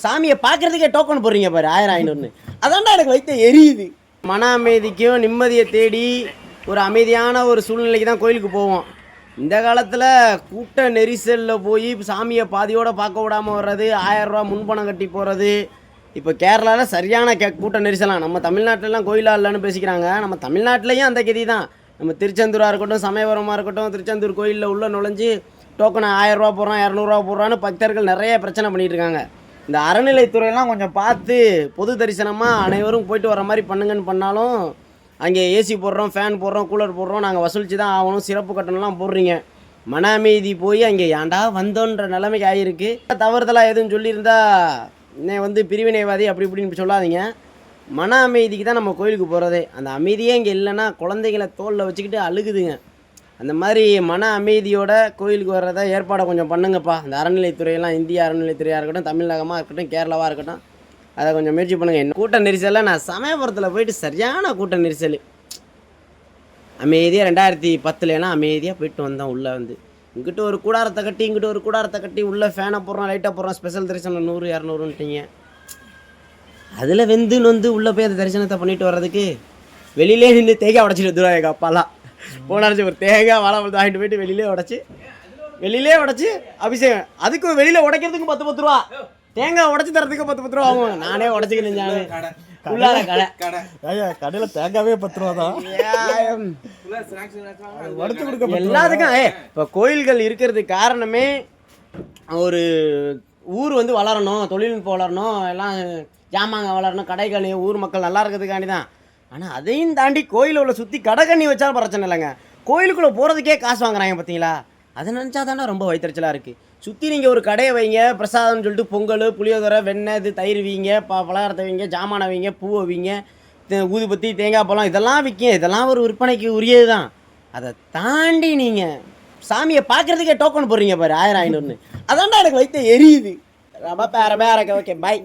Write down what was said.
சாமியை பார்க்குறதுக்கே டோக்கன் போடுறீங்க பாரு 1000-500ன்னு. அதான்டா எனக்கு வைத்த எரியுது. மன அமைதிக்கும் நிம்மதியை தேடி ஒரு அமைதியான ஒரு சூழ்நிலைக்கு தான் கோயிலுக்கு போவோம். இந்த காலத்தில் கூட்ட நெரிசலில் போய் சாமியை பாதியோடு பார்க்க விடாமல் வர்றது, 1000 ரூபா முன்பணம் கட்டி போகிறது. இப்போ கேரளாவில் சரியான கூட்ட நெரிசலாம். நம்ம தமிழ்நாட்டிலலாம் கோயிலாக இல்லைன்னு பேசிக்கிறாங்க. நம்ம தமிழ்நாட்டிலையும் அந்த கதி தான். நம்ம திருச்செந்தூராக இருக்கட்டும், சமயபுரமாக இருக்கட்டும், திருச்செந்தூர் கோயிலில் உள்ளே நுழைஞ்சு டோக்கனை 1000 ரூபா போடுறான், 200 ரூபா போடுறான்னு பக்தர்கள் நிறைய பிரச்சனை பண்ணிகிட்டு இருக்காங்க. இந்த அறநிலைத்துறையெல்லாம் கொஞ்சம் பார்த்து பொது தரிசனமாக அனைவரும் போயிட்டு வர மாதிரி பண்ணுங்கன்னு பண்ணாலும், அங்கே ஏசி போடுறோம், ஃபேன் போடுறோம், கூலர் போடுறோம், நாங்கள் வசூலித்து தான் ஆகணும், சிறப்பு கட்டணம்லாம் போடுறீங்க. மன அமைதி போய் அங்கே ஏன்டா வந்தோன்ற நிலைமைக்கு ஆகிருக்கு. தவறுதலாக எதுவும் சொல்லியிருந்தா வந்து பிரிவினைவாதி அப்படி இப்படின்னு சொல்லாதீங்க. மன அமைதிக்கு தான் நம்ம கோயிலுக்கு போகிறதே. அந்த அமைதியே இங்கே இல்லைன்னா குழந்தைகளை தோளில் வச்சுக்கிட்டு அழுகுதுங்க. அந்த மாதிரி மன அமைதியோட கோயிலுக்கு வர்றதை ஏற்பாடை கொஞ்சம் பண்ணுங்கப்பா. இந்த அறநிலைத்துறையெல்லாம், இந்திய அறநிலைத்துறையாக இருக்கட்டும், தமிழகமாக இருக்கட்டும், கேரளாவாக இருக்கட்டும், அதை கொஞ்சம் முயற்சி பண்ணுங்கள். என்ன கூட்ட நெரிசலில் நான் சமயபுரத்தில் போயிட்டு சரியான கூட்ட நெரிசல். அமைதியாக 2010 அமைதியாக போயிட்டு வந்தோம். உள்ளே வந்து இங்கிட்ட ஒரு கூடாரத்தை கட்டி, இங்கிட்ட ஒரு கூடாரத்தை கட்டி, உள்ளே ஃபேனை போடுறோம், லைட்டாக போடுறோம், ஸ்பெஷல் தரிசனம் 100-200ன்ட்டீங்க. அதில் வெந்து நொந்து உள்ளே போய் அந்த தரிசனத்தை பண்ணிட்டு வர்றதுக்கு வெளியிலே நின்று தேங்காய் உடச்சிட்டு வந்துடுவாங்க எங்கள் அப்பாலாம். போனாச்சு ஒரு தேங்காய் வாழைப்பழத்தை வாங்கிட்டு போயிட்டு வெளியிலே உடச்சி அபிஷேகம். அதுக்கும் வெளியில் உடைக்கிறதுக்கும் 10 ரூபா, தேங்காய் உடச்சி தரத்துக்கு 10 ரூபா ஆகும். நானே உடச்சிக்கிறேன். உள்ளார கடையில் தேங்காவே 10 ரூபா தான் எல்லாத்துக்கும். இப்போ கோயில்கள் இருக்கிறதுக்கு காரணமே ஒரு ஊர் வந்து வளரணும், தொழில்நுட்பம் வளரணும், எல்லாம் ஜாமாங்க வளரணும், கடைகள் ஊர் மக்கள் நல்லா இருக்கிறதுக்காண்டி தான். ஆனால் அதையும் தாண்டி கோயிலில் உள்ள சுற்றி கடைக்கண்ணி வச்சாலும் பிரச்சனை இல்லைங்க. கோயிலுக்குள்ளே போகிறதுக்கே காசு வாங்குறாங்க பார்த்தீங்களா? அதை நினச்சா தானே ரொம்ப வயிற்றுச்சலாக இருக்குது. சுற்றி நீங்கள் ஒரு கடையை வைங்க, பிரசாதம்னு சொல்லிட்டு பொங்கல், புளியோதரை, வெண்ணெய், இது தயிர் வீங்க, பலகாரத்தை வைங்க, ஜாமானை வைங்க, பூவை வீங்க, ஊதுபத்தி, தேங்காய் பழம் இதெல்லாம் விற்கும். இதெல்லாம் ஒரு விற்பனைக்கு உரியது தான். அதை தாண்டி நீங்கள் சாமியை பார்க்குறதுக்கே டோக்கன் போடுறீங்க பாரு 1000-500ன்னு. அதான்டா எனக்கு வைத்த எரியுது. ரொம்ப பேர ஓகே பாய்.